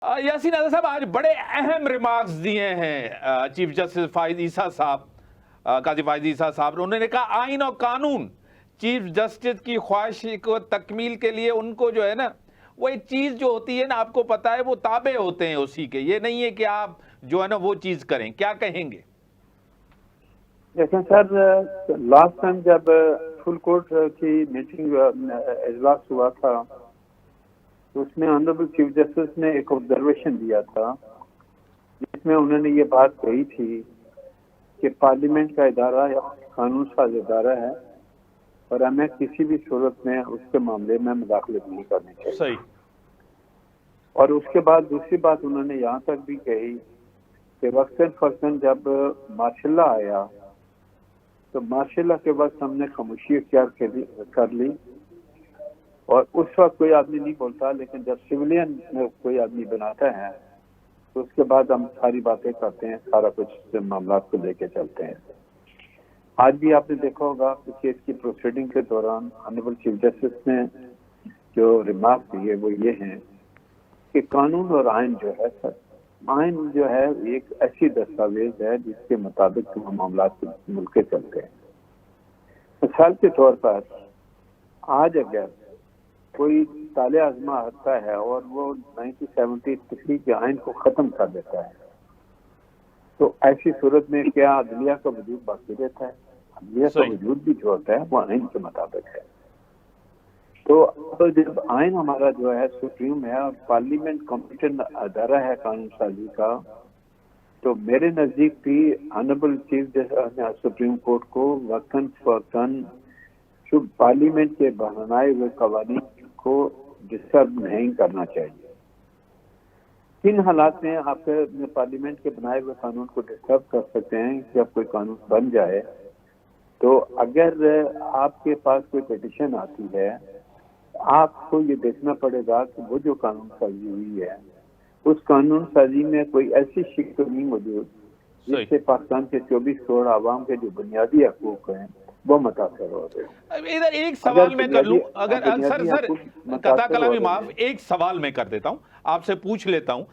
یاسین اظہر صاحب آج بڑے اہم ریمارکس دیے ہیں چیف جسٹس فائز عیسیٰ صاحب، قاضی فائز عیسیٰ صاحب نے. انہوں نے کہا آئین اور قانون چیف جسٹس کی خواہش کو تکمیل کے لیے ان کو جو ہے نا وہ ایک چیز جو ہوتی ہے نا آپ کو پتا ہے وہ تابع ہوتے ہیں اسی کے. یہ نہیں ہے کہ آپ جو ہے نا وہ چیز کریں. کیا کہیں گے؟ دیکھیں سر، لاسٹ ٹائم جب فل کورٹ کی میٹنگ اجلاس ہوا تھا تو اس میں آنریبل چیف جسٹس نے ایک آبزرویشن دیا تھا جس میں انہوں نے یہ بات کہی تھی کہ پارلیمنٹ کا ادارہ یا قانون ساز ادارہ ہے اور ہمیں کسی بھی صورت میں اس کے معاملے میں مداخلت نہیں کرنی چاہیے. صحیح. اور اس کے بعد دوسری بات انہوں نے یہاں تک بھی کہی کہ وقتاً فوقتاً جب مارشل لا آیا تو مارشل لا کے بعد ہم نے خاموشی اختیار کر لی اور اس وقت کوئی آدمی نہیں بولتا، لیکن جب سویلین میں کوئی آدمی بناتا ہے تو اس کے بعد ہم ساری باتیں کرتے ہیں، سارا کچھ معاملات کو لے کے چلتے ہیں. آج بھی آپ نے دیکھا ہوگا کہ کیس کی پروسیڈنگ کے دوران آنریبل چیف جسٹس نے جو ریمارک دیے وہ یہ ہیں کہ قانون اور آئین جو ہے سر، آئین جو ہے ایک ایسی دستاویز ہے جس کے مطابق تمام معاملات ملک کے چلتے ہیں. مثال کے طور پر آج اگر کوئی طالع ازمہ آتا ہے اور وہ 1973 کے آئین کو ختم کر دیتا ہے تو ایسی صورت میں کیا عدلیہ کا وجود باقی رہتا ہے؟ عدلیہ کا وجود بھی جو ہوتا ہے وہ آئین کے مطابق ہے. تو جب آئین ہمارا جو ہے سپریم ہے اور پارلیمنٹ کمپیٹنٹ ادارہ ہے قانون سازی کا، تو میرے نزدیک بھی honourable chief justice supreme court کو وقتاً فوقتاً جو پارلیمنٹ کے بنائے ہوئے قوانین کو ڈسٹرب نہیں کرنا چاہیے. کن حالات میں آپ پارلیمنٹ کے بنائے ہوئے قانون کو ڈسٹرب کر سکتے ہیں؟ جب کوئی قانون بن جائے تو اگر آپ کے پاس کوئی پٹیشن آتی ہے آپ کو یہ دیکھنا پڑے گا کہ وہ جو قانون سازی ہوئی ہے اس قانون سازی میں کوئی ایسی شک تو نہیں موجود جس سے پاکستان کے 24 کروڑ عوام کے جو بنیادی حقوق ہیں وہ متاثر ہو رہے ہیں. ادھر ایک سوال میں کر لوں، اگر سر قطع کلامی معاف، ایک سوال میں کر دیتا ہوں، آپ سے پوچھ لیتا ہوں.